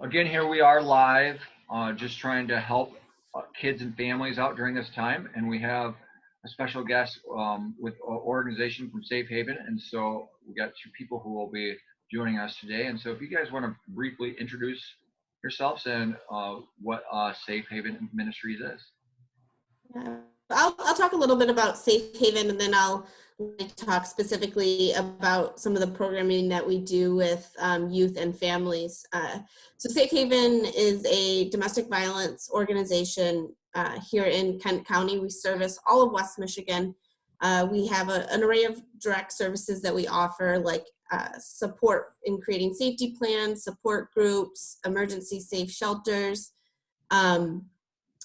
Again, here we are live, just trying to help kids and families out during this time. And we have a special guest with an organization from Safe Haven. And so we got two people who will be joining us today. And so if you guys want to briefly introduce yourselves and what Safe Haven Ministries is. Yeah. I'll talk a little bit about Safe Haven, and then I'll talk specifically about some of the programming that we do with youth and families. So Safe Haven is a domestic violence organization here in Kent County. We service all of West Michigan. We have an array of direct services that we offer, like support in creating safety plans, support groups, emergency safe shelters,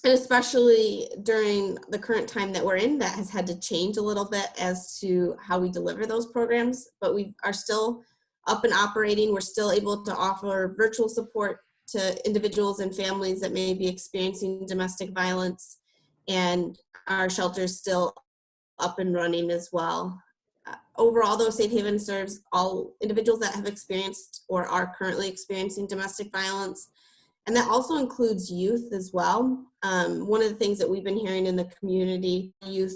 and especially during the current time that we're in, that has had to change a little bit as to how we deliver those programs, but we are still up and operating. We're still able to offer virtual support to individuals and families that may be experiencing domestic violence, and our shelter's still up and running as well. Overall, though, Safe Haven serves all individuals that have experienced or are currently experiencing domestic violence. And that also includes youth as well. One of the things that we've been hearing in the community, youth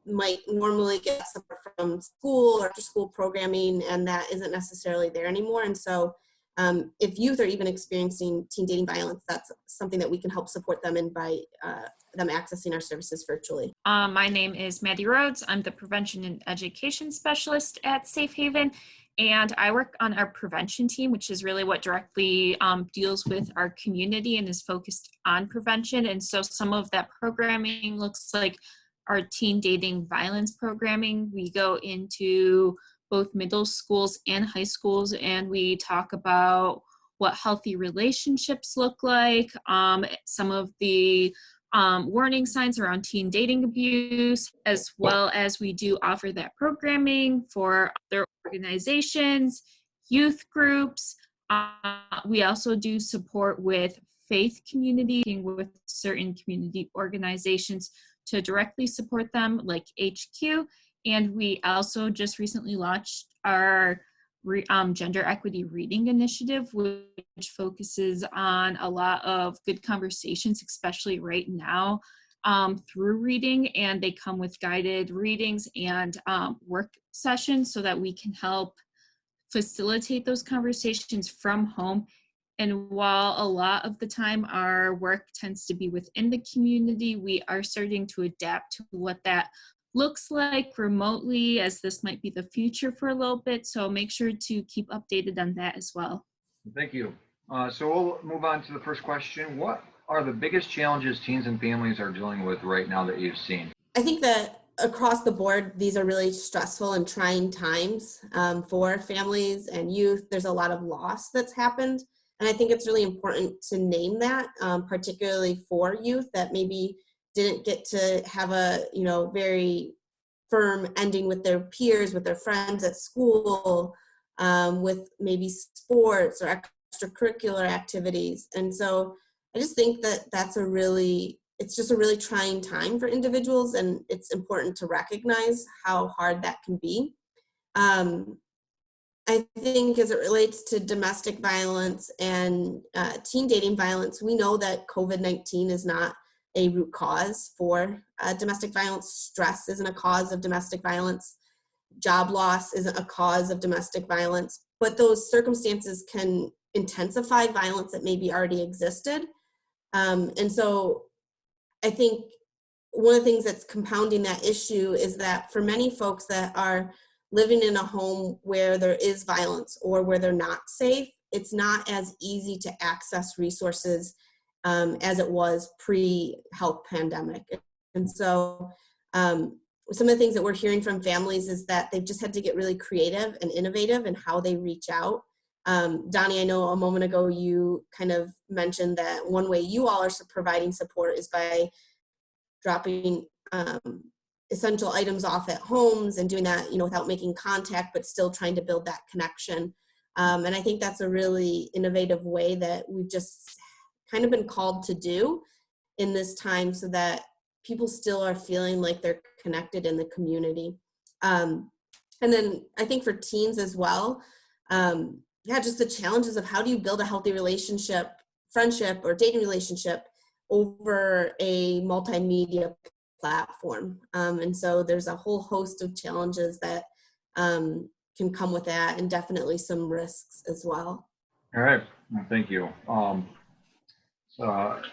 might normally get support from school or after school programming, and that isn't necessarily there anymore. And so if youth are even experiencing teen dating violence, that's something that we can help support them in by them accessing our services virtually. My name is Maddie Rhodes. I'm the Prevention and Education Specialist at Safe Haven. And I work on our prevention team, which is really what directly deals with our community and is focused on prevention. And so some of that programming looks like our teen dating violence programming. We go into both middle schools and high schools, and we talk about what healthy relationships look like, some of the warning signs around teen dating abuse, as well as we do offer that programming for other organizations, youth groups. We also do support with faith community, with certain community organizations to directly support them, like HQ. And we also just recently launched our Gender Equity Reading Initiative, which focuses on a lot of good conversations, especially right now, through reading, and they come with guided readings and work sessions so that we can help facilitate those conversations from home. And while a lot of the time our work tends to be within the community, we are starting to adapt to what that looks like remotely, as this might be the future for a little bit. So make sure to keep updated on that as well. Thank you. So we'll move on to the first question. What are the biggest challenges teens and families are dealing with right now that you've seen? I think that across the board, these are really stressful and trying times for families and youth. There's a lot of loss that's happened. And I think it's really important to name that, particularly for youth that maybe didn't get to have a, very firm ending with their peers, with their friends at school, with maybe sports or extracurricular activities. And so I just think that it's just a really trying time for individuals, and it's important to recognize how hard that can be. I think as it relates to domestic violence and teen dating violence, we know that COVID-19 is not a root cause for domestic violence. Stress isn't a cause of domestic violence. Job loss isn't a cause of domestic violence, but those circumstances can intensify violence that maybe already existed. And so I think one of the things that's compounding that issue is that for many folks that are living in a home where there is violence or where they're not safe, it's not as easy to access resources as it was pre-health pandemic. And so some of the things that we're hearing from families is that they've just had to get really creative and innovative in how they reach out. Donnie, I know a moment ago you kind of mentioned that one way you all are providing support is by dropping essential items off at homes and doing that, without making contact, but still trying to build that connection. And I think that's a really innovative way that we've just kind of been called to do in this time so that people still are feeling like they're connected in the community. And then I think for teens as well, just the challenges of how do you build a healthy relationship friendship or dating relationship over a multimedia platform. And so there's a whole host of challenges that can come with that, and definitely some risks as well. All right, well, thank you.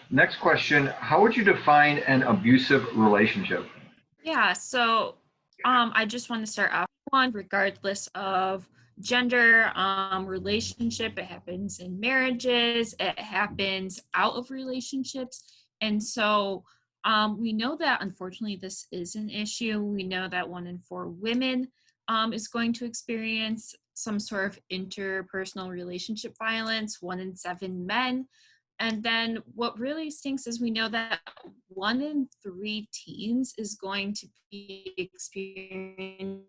Next question, how would you define an abusive relationship? Yeah, so I just want to start off one, regardless of gender, relationship, it happens in marriages, it happens out of relationships. And so we know that unfortunately this is an issue. We know that 1 in 4 women is going to experience some sort of interpersonal relationship violence, 1 in 7 men. And then what really stinks is we know that 1 in 3 teens is going to be experiencing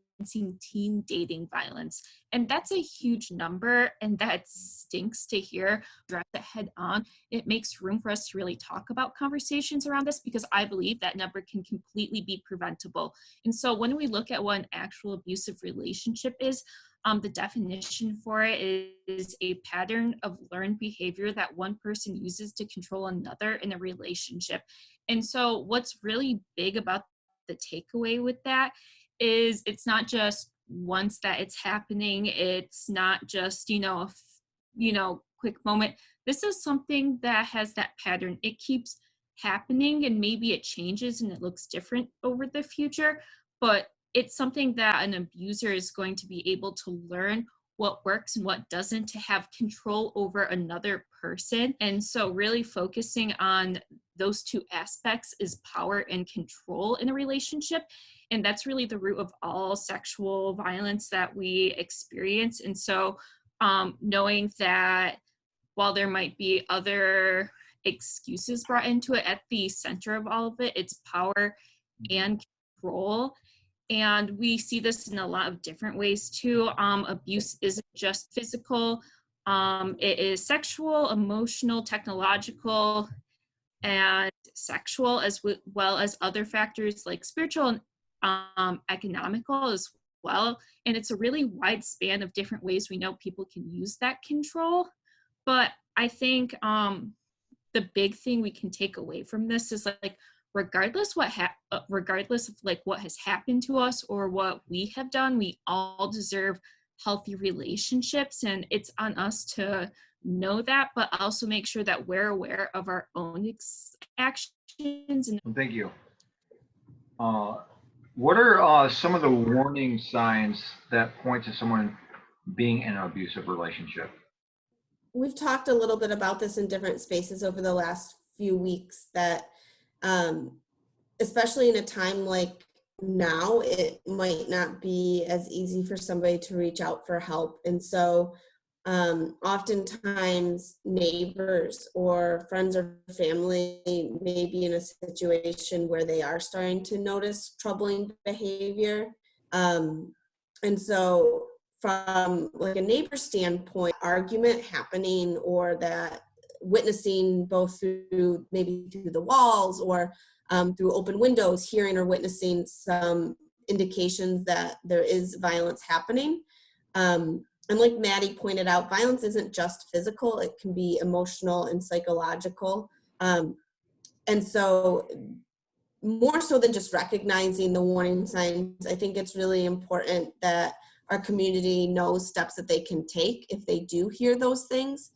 teen dating violence. And that's a huge number, and that stinks to hear. Address it head on. It makes room for us to really talk about conversations around this, because I believe that number can completely be preventable. And so when we look at what an actual abusive relationship is, the definition for it is a pattern of learned behavior that one person uses to control another in a relationship. And so what's really big about the takeaway with that is it's not just once that it's happening. It's not just, quick moment. This is something that has that pattern. It keeps happening, and maybe it changes and it looks different over the future, but it's something that an abuser is going to be able to learn what works and what doesn't, to have control over another person. And so really focusing on those 2 aspects is power and control in a relationship. And that's really the root of all sexual violence that we experience. And so knowing that while there might be other excuses brought into it, at the center of all of it, it's power and control. And we see this in a lot of different ways too. Abuse isn't just physical. It is sexual, emotional, technological, and sexual, as well as other factors like spiritual and economical as well. And it's a really wide span of different ways we know people can use that control. But I think the big thing we can take away from this is like regardless of like what has happened to us or what we have done, we all deserve healthy relationships, and it's on us to know that, but also make sure that we're aware of our own actions. And Thank you. What are some of the warning signs that point to someone being in an abusive relationship? We've talked a little bit about this in different spaces over the last few weeks, that especially in a time like now, it might not be as easy for somebody to reach out for help. And so oftentimes neighbors or friends or family may be in a situation where they are starting to notice troubling behavior. And so from like a neighbor standpoint, argument happening, or that witnessing both through the walls or through open windows, hearing or witnessing some indications that there is violence happening. And like Maddie pointed out, violence isn't just physical, it can be emotional and psychological. And so more so than just recognizing the warning signs, I think it's really important that our community knows steps that they can take if they do hear those things,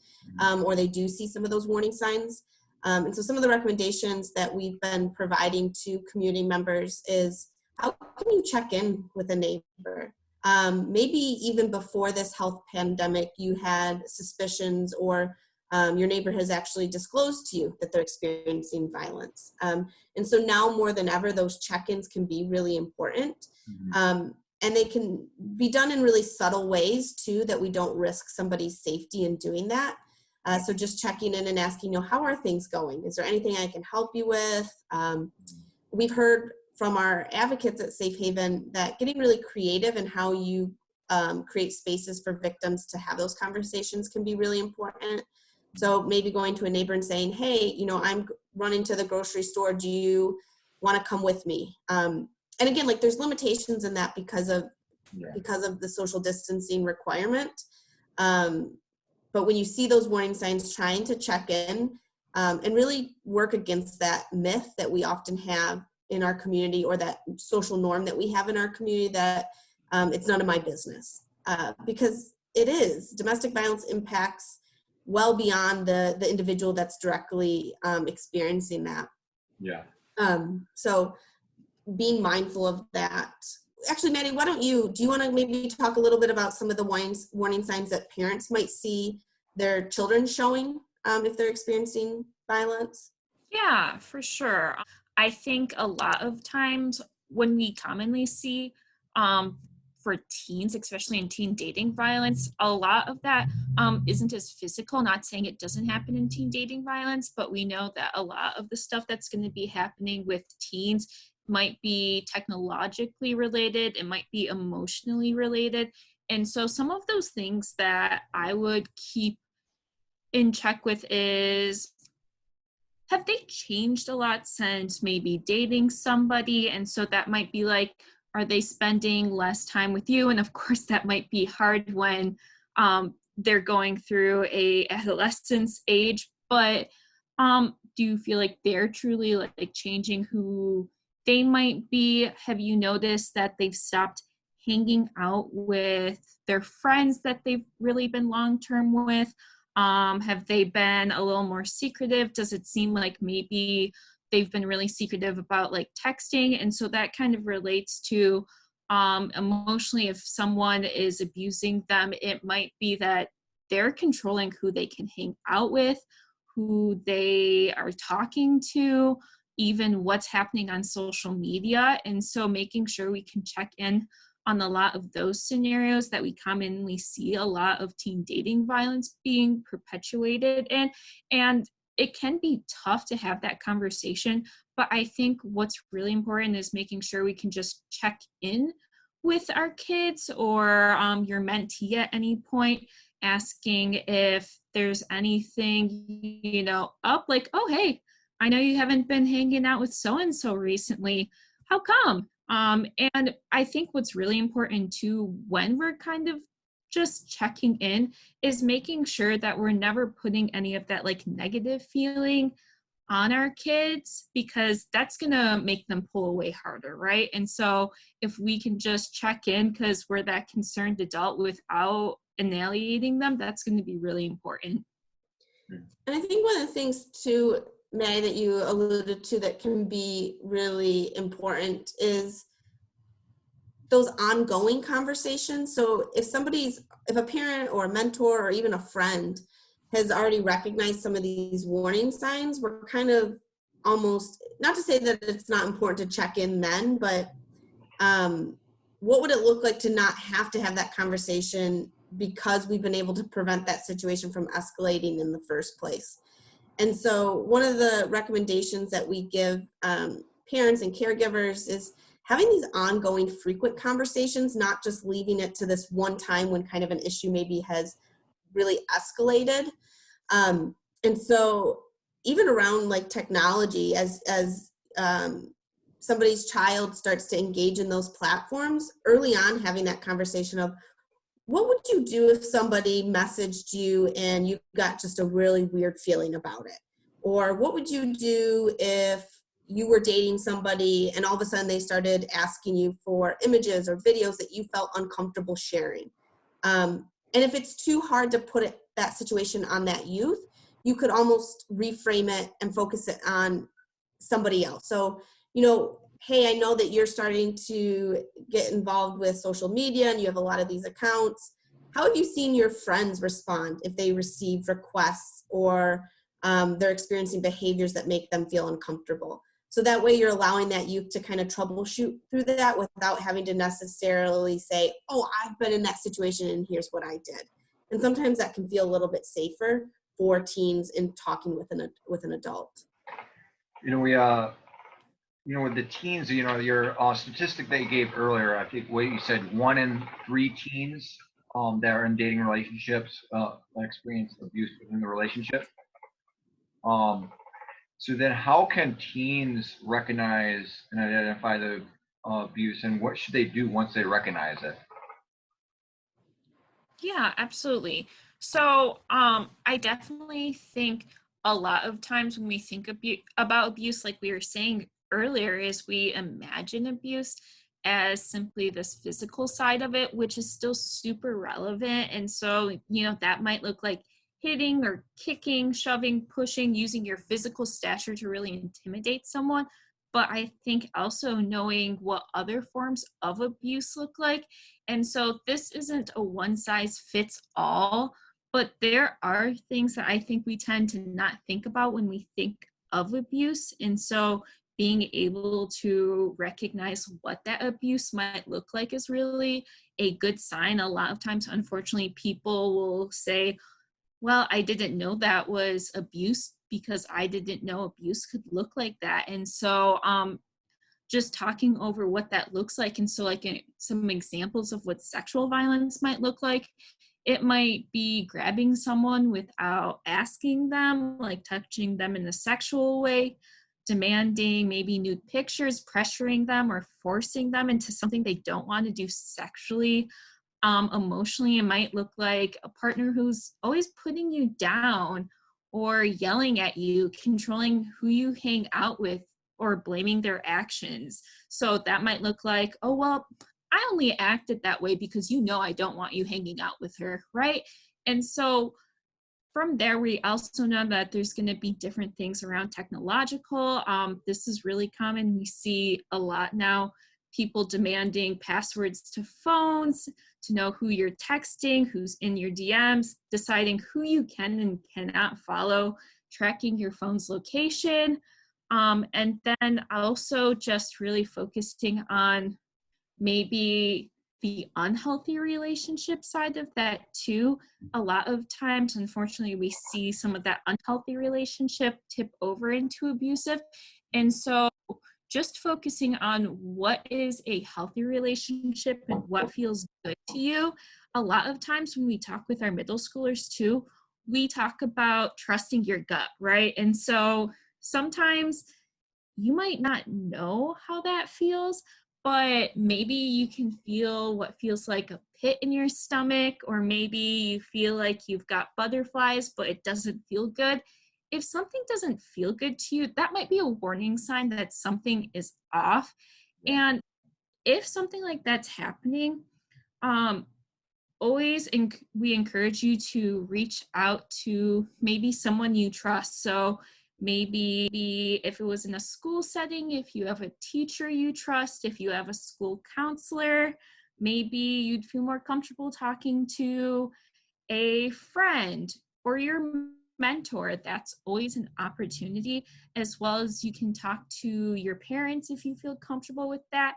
or they do see some of those warning signs. And so some of the recommendations that we've been providing to community members is, how can you check in with a neighbor? Maybe even before this health pandemic, you had suspicions, or your neighbor has actually disclosed to you that they're experiencing violence. And so now more than ever, those check-ins can be really important. And they can be done in really subtle ways too, that we don't risk somebody's safety in doing that. So just checking in and asking, how are things going? Is there anything I can help you with? We've heard from our advocates at Safe Haven that getting really creative in how you create spaces for victims to have those conversations can be really important. So maybe going to a neighbor and saying, hey, I'm running to the grocery store. Do you want to come with me? And again, like there's limitations in that because of the social distancing requirement. But when you see those warning signs, trying to check in and really work against that myth that we often have in our community, or that social norm that we have in our community, that it's none of my business. Because it is. Domestic violence impacts well beyond the individual that's directly experiencing that. Yeah. So being mindful of that. Actually, Maddie, do you want to maybe talk a little bit about some of the warning signs that parents might see their children showing if they're experiencing violence? Yeah, for sure. I think a lot of times when we commonly see for teens, especially in teen dating violence, a lot of that isn't as physical. Not saying it doesn't happen in teen dating violence, but we know that a lot of the stuff that's going to be happening with teens might be technologically related, it might be emotionally related. And so some of those things that I would keep in check with is, have they changed a lot since maybe dating somebody? And so that might be like, are they spending less time with you? And of course, that might be hard when they're going through a adolescence age. But do you feel like they're truly like changing who they might be? Have you noticed that they've stopped hanging out with their friends that they've really been long-term with? Have they been a little more secretive? Does it seem like maybe they've been really secretive about like texting? And so that kind of relates to emotionally, if someone is abusing them, it might be that they're controlling who they can hang out with, who they are talking to, even what's happening on social media. And so making sure we can check in on a lot of those scenarios that we commonly see a lot of teen dating violence being perpetuated in. And it can be tough to have that conversation, but I think what's really important is making sure we can just check in with our kids or your mentee at any point, asking if there's anything, up, like, oh, hey, I know you haven't been hanging out with so-and-so recently. How come? And I think what's really important too, when we're kind of just checking in, is making sure that we're never putting any of that like negative feeling on our kids, because that's gonna make them pull away harder, right? And so if we can just check in because we're that concerned adult without annihilating them, that's going to be really important. And I think one of the things too, May, that you alluded to that can be really important is those ongoing conversations. So if a parent or a mentor or even a friend has already recognized some of these warning signs, we're kind of almost, not to say that it's not important to check in then, but what would it look like to not have to have that conversation because we've been able to prevent that situation from escalating in the first place? And so one of the recommendations that we give parents and caregivers is having these ongoing frequent conversations, not just leaving it to this one time when kind of an issue maybe has really escalated. And so even around like technology, as somebody's child starts to engage in those platforms, early on having that conversation of, what would you do if somebody messaged you and you got just a really weird feeling about it? Or what would you do if you were dating somebody and all of a sudden they started asking you for images or videos that you felt uncomfortable sharing? And if it's too hard to put that situation on that youth, you could almost reframe it and focus it on somebody else. So, hey, I know that you're starting to get involved with social media and you have a lot of these accounts. How have you seen your friends respond if they receive requests or they're experiencing behaviors that make them feel uncomfortable? So that way you're allowing that youth to kind of troubleshoot through that without having to necessarily say, oh, I've been in that situation and here's what I did. And sometimes that can feel a little bit safer for teens in talking with an adult. With the teens, your statistic that you gave earlier, I think what you said, 1 in 3 teens that are in dating relationships experience abuse within the relationship. So then how can teens recognize and identify the abuse, and what should they do once they recognize it? Yeah, absolutely. So I definitely think a lot of times when we think about abuse, like we were saying earlier, is we imagine abuse as simply this physical side of it, which is still super relevant. And so, that might look like hitting or kicking, shoving, pushing, using your physical stature to really intimidate someone. But I think also knowing what other forms of abuse look like. And so this isn't a one size fits all, but there are things that I think we tend to not think about when we think of abuse. And so being able to recognize what that abuse might look like is really a good sign. A lot of times, unfortunately, people will say, well, I didn't know that was abuse because I didn't know abuse could look like that. And so just talking over what that looks like. And so some examples of what sexual violence might look like. It might be grabbing someone without asking them, like touching them in a sexual way, demanding maybe nude pictures, pressuring them or forcing them into something they don't want to do sexually. Emotionally, it might look like a partner who's always putting you down or yelling at you, controlling who you hang out with, or blaming their actions. So that might look like, oh, well, I only acted that way because I don't want you hanging out with her, right? And so from there, we also know that there's going to be different things around technological. This is really common. We see a lot now, people demanding passwords to phones, to know who you're texting, who's in your DMs, deciding who you can and cannot follow, tracking your phone's location. And then also just really focusing on maybe the unhealthy relationship side of that too. A lot of times, unfortunately, we see some of that unhealthy relationship tip over into abusive. And so just focusing on what is a healthy relationship and what feels good to you. A lot of times when we talk with our middle schoolers too, we talk about trusting your gut, right? And so sometimes you might not know how that feels, but maybe you can feel what feels like a pit in your stomach, or maybe you feel like you've got butterflies, but it doesn't feel good. If something doesn't feel good to you, that might be a warning sign that something is off. And if something like that's happening, um, we encourage you to reach out to maybe someone you trust. So maybe if it was in a school setting, if you have a teacher you trust, if you have a school counselor, maybe you'd feel more comfortable talking to a friend or your mentor. That's always an opportunity, as well as you can talk to your parents if you feel comfortable with that.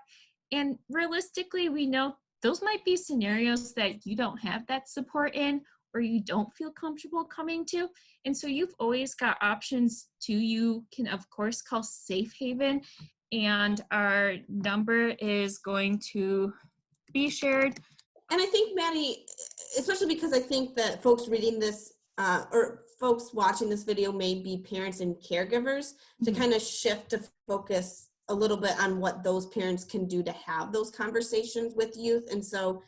And realistically, we know those might be scenarios that you don't have that support in, or you don't feel comfortable coming to. And so you've always got options too. You can, of course, call Safe Haven, and our number is going to be shared. And I think, Maddie, especially because I think that folks reading this or folks watching this video may be parents and caregivers, to kind of shift to focus a little bit on what those parents can do to have those conversations with youth. And so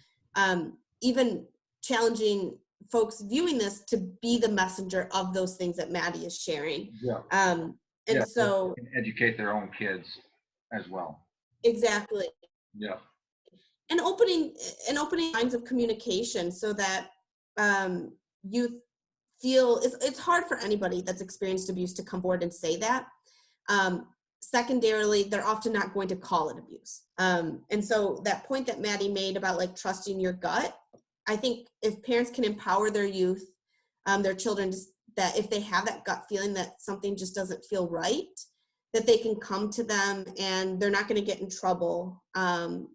even challenging folks viewing this to be the messenger of those things that Maddie is sharing. So educate their own kids as well. Exactly. Yeah. And opening lines of communication so that youth feel it's hard for anybody that's experienced abuse to come forward and say that. Secondarily, they're often not going to call it abuse. And so that point that Maddie made about like trusting your gut, I think if parents can empower their youth, their children, that if they have that gut feeling that something just doesn't feel right, that they can come to them and they're not going to get in trouble. That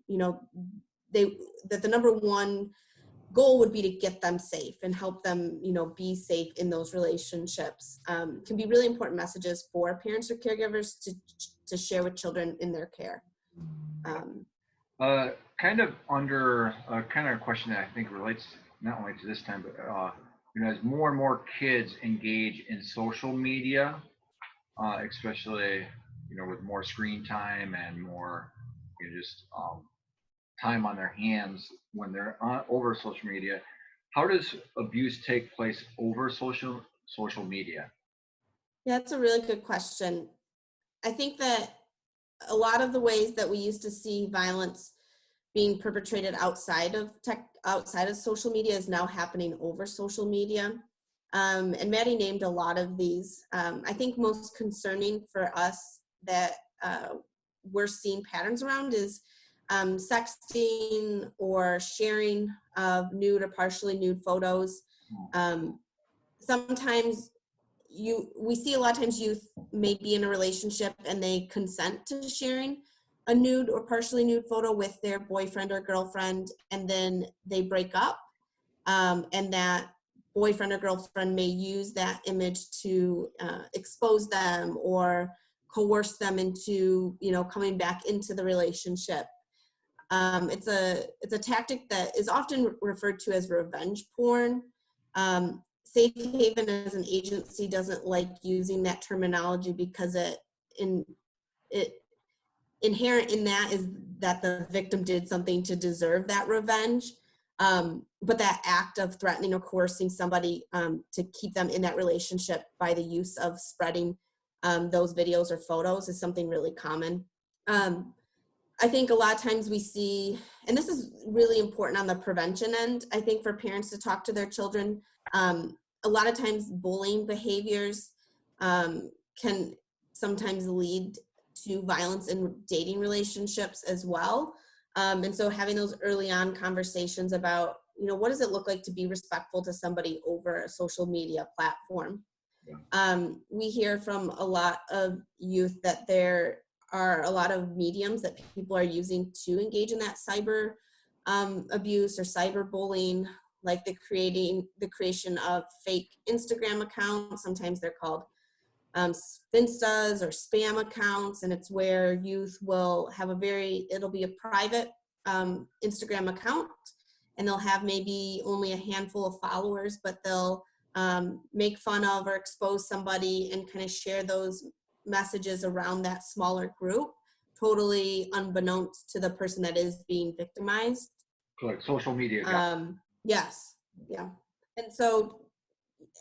the number one goal would be to get them safe and help them, be safe in those relationships. Can be really important messages for parents or caregivers to share with children in their care. Kind of under kind of a question that I think relates not only to this time, but as more and more kids engage in social media, especially with more screen time and more just time on their hands when they're over social media, how does abuse take place over social media? Yeah, that's a really good question. I think that a lot of the ways that we used to see violence being perpetrated outside of social media is now happening over social media. And Maddie named a lot of these. I think most concerning for us that we're seeing patterns around is sexting or sharing of nude or partially nude photos. Sometimes we see a lot of times youth may be in a relationship and they consent to sharing a nude or partially nude photo with their boyfriend or girlfriend, and then they break up, and that boyfriend or girlfriend may use that image to expose them or coerce them into, coming back into the relationship. It's a tactic that is often referred to as revenge porn. Safe Haven as an agency doesn't like using that terminology because it inherent in that is that the victim did something to deserve that revenge. But that act of threatening or coercing somebody to keep them in that relationship by the use of spreading those videos or photos is something really common. I think a lot of times we see, and this is really important on the prevention end, I think for parents to talk to their children. A lot of times bullying behaviors can sometimes lead to violence in dating relationships as well. And so having those early on conversations about, what does it look like to be respectful to somebody over a social media platform? Yeah. We hear from a lot of youth that there are a lot of mediums that people are using to engage in that cyber abuse or cyberbullying, like the creation of fake Instagram accounts. Sometimes they're called Finstas or spam accounts, and it's where youth will have it'll be a private Instagram account, and they'll have maybe only a handful of followers, but they'll make fun of or expose somebody and kind of share those messages around that smaller group, totally unbeknownst to the person that is being victimized. Like social media. Yes. Yeah. And so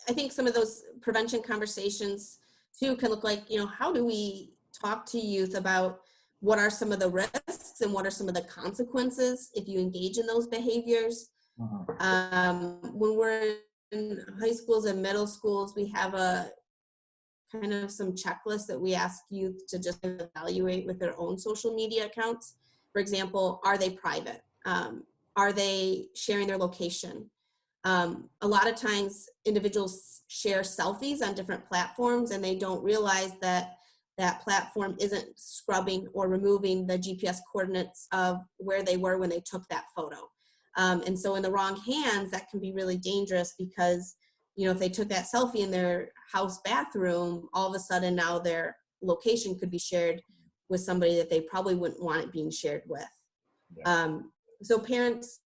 I think some of those prevention conversations too can look like, how do we talk to youth about what are some of the risks and what are some of the consequences if you engage in those behaviors? When we're in high schools and middle schools, we have a kind of some checklists that we ask youth to just evaluate with their own social media accounts. For example, are they private? Are they sharing their location? A lot of times individuals share selfies on different platforms and they don't realize that that platform isn't scrubbing or removing the GPS coordinates of where they were when they took that photo. And so in the wrong hands, that can be really dangerous because, if they took that selfie in their house bathroom, all of a sudden now their location could be shared with somebody that they probably wouldn't want it being shared with. Yeah. So parents,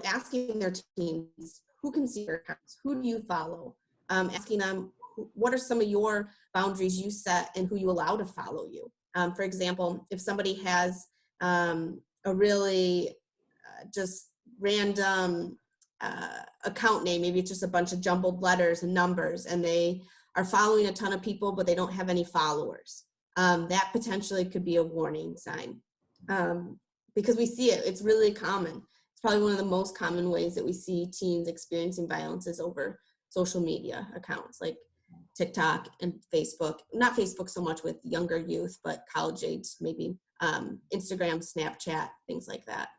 asking their teens, who can see your accounts? Who do you follow? Asking them, what are some of your boundaries you set and who you allow to follow you? For example, if somebody has a really just random account name, maybe it's just a bunch of jumbled letters and numbers, and they are following a ton of people, but they don't have any followers. That potentially could be a warning sign because we see it. It's really common. It's probably one of the most common ways that we see teens experiencing violence is over social media accounts like TikTok and Facebook. Not Facebook so much with younger youth, but college age, maybe Instagram, Snapchat, things like that.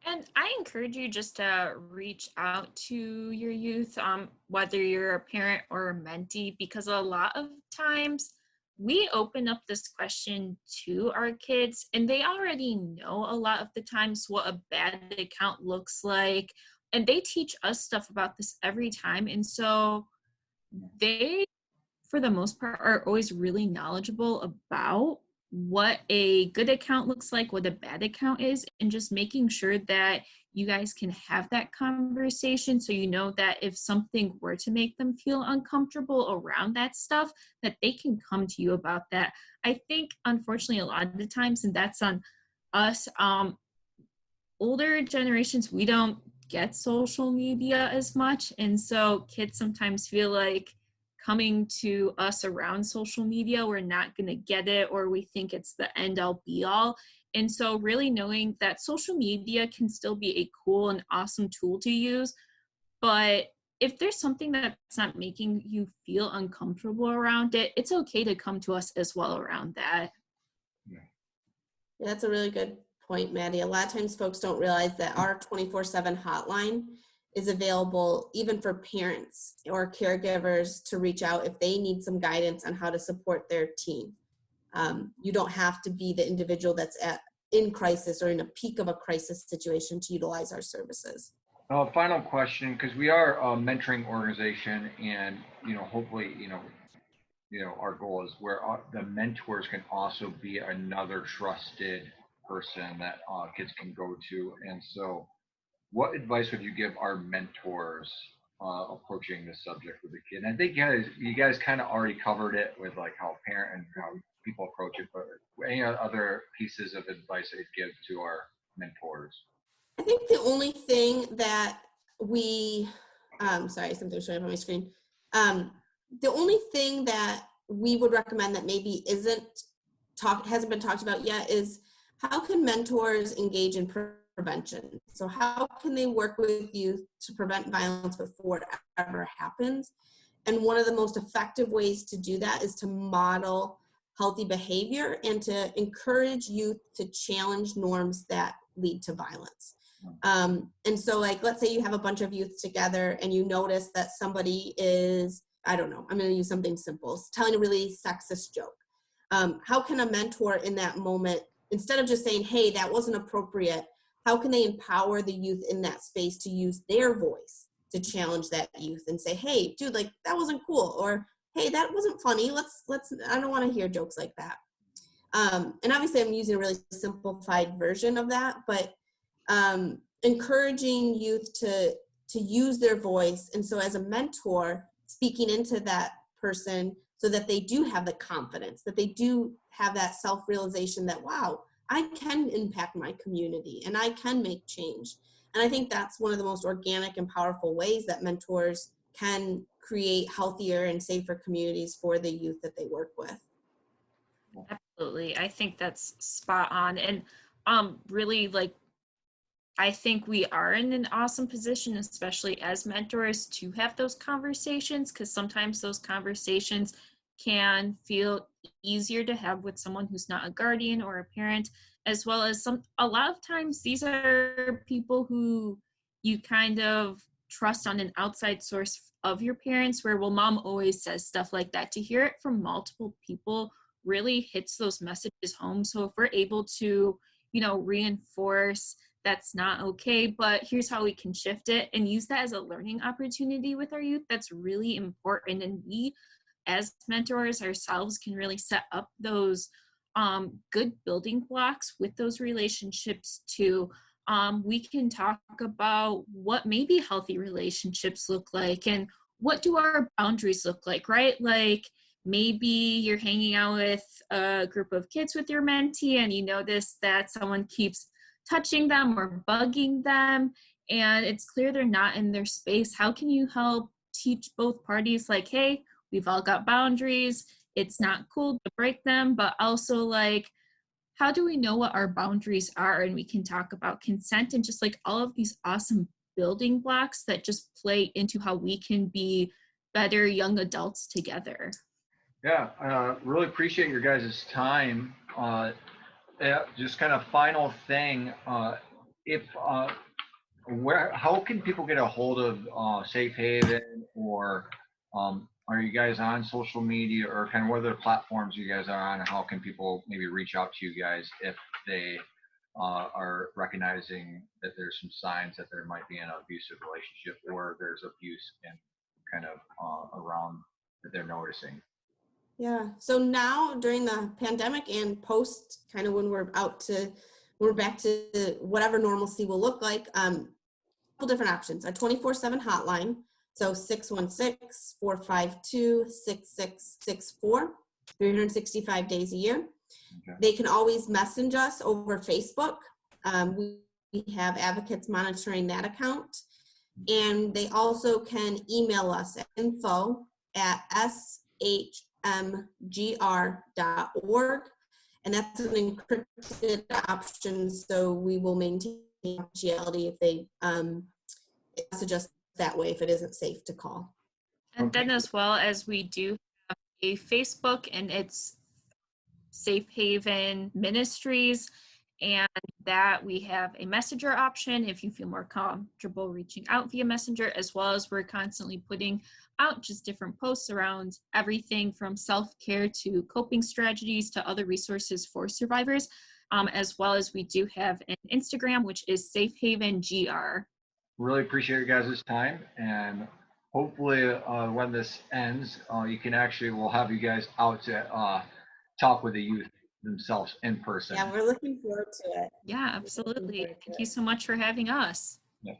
And I encourage you just to reach out to your youth, whether you're a parent or a mentee, because a lot of times we open up this question to our kids and they already know a lot of the times what a bad account looks like. And they teach us stuff about this every time. And so they, for the most part, are always really knowledgeable about what a good account looks like, what a bad account is, and just making sure that you guys can have that conversation so you know that if something were to make them feel uncomfortable around that stuff, that they can come to you about that. I think, unfortunately, a lot of the times, and that's on us, older generations, we don't get social media as much. And so kids sometimes feel like coming to us around social media, we're not going to get it, or we think it's the end all be all. And so really knowing that social media can still be a cool and awesome tool to use, but if there's something that's not making you feel uncomfortable around it, it's okay to come to us as well around that. Yeah, that's a really good point, Maddie. A lot of times folks don't realize that our 24/7 hotline is available even for parents or caregivers to reach out if they need some guidance on how to support their teen. You don't have to be the individual that's in crisis or in a peak of a crisis situation to utilize our services. Final question, because we are a mentoring organization, and hopefully, our goal is where the mentors can also be another trusted person that kids can go to. And so, what advice would you give our mentors approaching this subject with the kid? And I think you guys kind of already covered it with like how parent and how people approach it, but any other pieces of advice that you'd give to our mentors? I think the only thing that sorry, something's showing up on my screen. The only thing that we would recommend that maybe hasn't been talked about yet is how can mentors engage in prevention? So how can they work with youth to prevent violence before it ever happens? And one of the most effective ways to do that is to model healthy behavior and to encourage youth to challenge norms that lead to violence. And so like, let's say you have a bunch of youth together and you notice that somebody is, I don't know, I'm going to use something simple, telling a really sexist joke. How can a mentor in that moment, instead of just saying, hey, that wasn't appropriate, how can they empower the youth in that space to use their voice to challenge that youth and say, hey, dude, like that wasn't cool, or hey, that wasn't funny. I don't want to hear jokes like that. And obviously I'm using a really simplified version of that, but encouraging youth to use their voice. And so as a mentor, speaking into that person so that they do have the confidence, that they do have that self-realization that, wow, I can impact my community and I can make change. And I think that's one of the most organic and powerful ways that mentors can create healthier and safer communities for the youth that they work with. Absolutely. I think that's spot on. And really, like, I think we are in an awesome position, especially as mentors, to have those conversations, because sometimes those conversations can feel easier to have with someone who's not a guardian or a parent, as well as a lot of times these are people who you kind of trust on an outside source of your parents, where, well, mom always says stuff like that. To hear it from multiple people really hits those messages home. So if we're able to, reinforce that's not okay, but here's how we can shift it and use that as a learning opportunity with our youth, that's really important. And we as mentors ourselves can really set up those good building blocks with those relationships too. We can talk about what maybe healthy relationships look like and what do our boundaries look like, right? Like maybe you're hanging out with a group of kids with your mentee and you notice that someone keeps touching them or bugging them and it's clear they're not in their space. How can you help teach both parties like, hey, we've all got boundaries, it's not cool to break them, but also like, how do we know what our boundaries are? And we can talk about consent and just like all of these awesome building blocks that just play into how we can be better young adults together. Yeah, really appreciate your guys' time. Just kind of final thing, how can people get a hold of Safe Haven, or are you guys on social media, or kind of what other platforms you guys are on, and how can people maybe reach out to you guys if they are recognizing that there's some signs that there might be an abusive relationship or there's abuse and kind of around that they're noticing? Yeah, so now during the pandemic and post, kind of when we're back to whatever normalcy will look like, couple different options. A 24/7 hotline, so 616-452-6664, 365 days a year. Okay. They can always message us over Facebook. We we have advocates monitoring that account. And they also can email us at info@shmgr.org. And that's an encrypted option, so we will maintain confidentiality if they message us that way if it isn't safe to call. And then as well as we do have a Facebook, and it's Safe Haven Ministries, and that we have a messenger option if you feel more comfortable reaching out via messenger, as well as we're constantly putting out just different posts around everything from self-care to coping strategies to other resources for survivors, as well as we do have an Instagram, which is Safe Haven GR. Really appreciate your guys' time, and hopefully when this ends, we'll have you guys out to talk with the youth themselves in person. Yeah, we're looking forward to it. Yeah, absolutely. Thank you so much for having us. Yeah.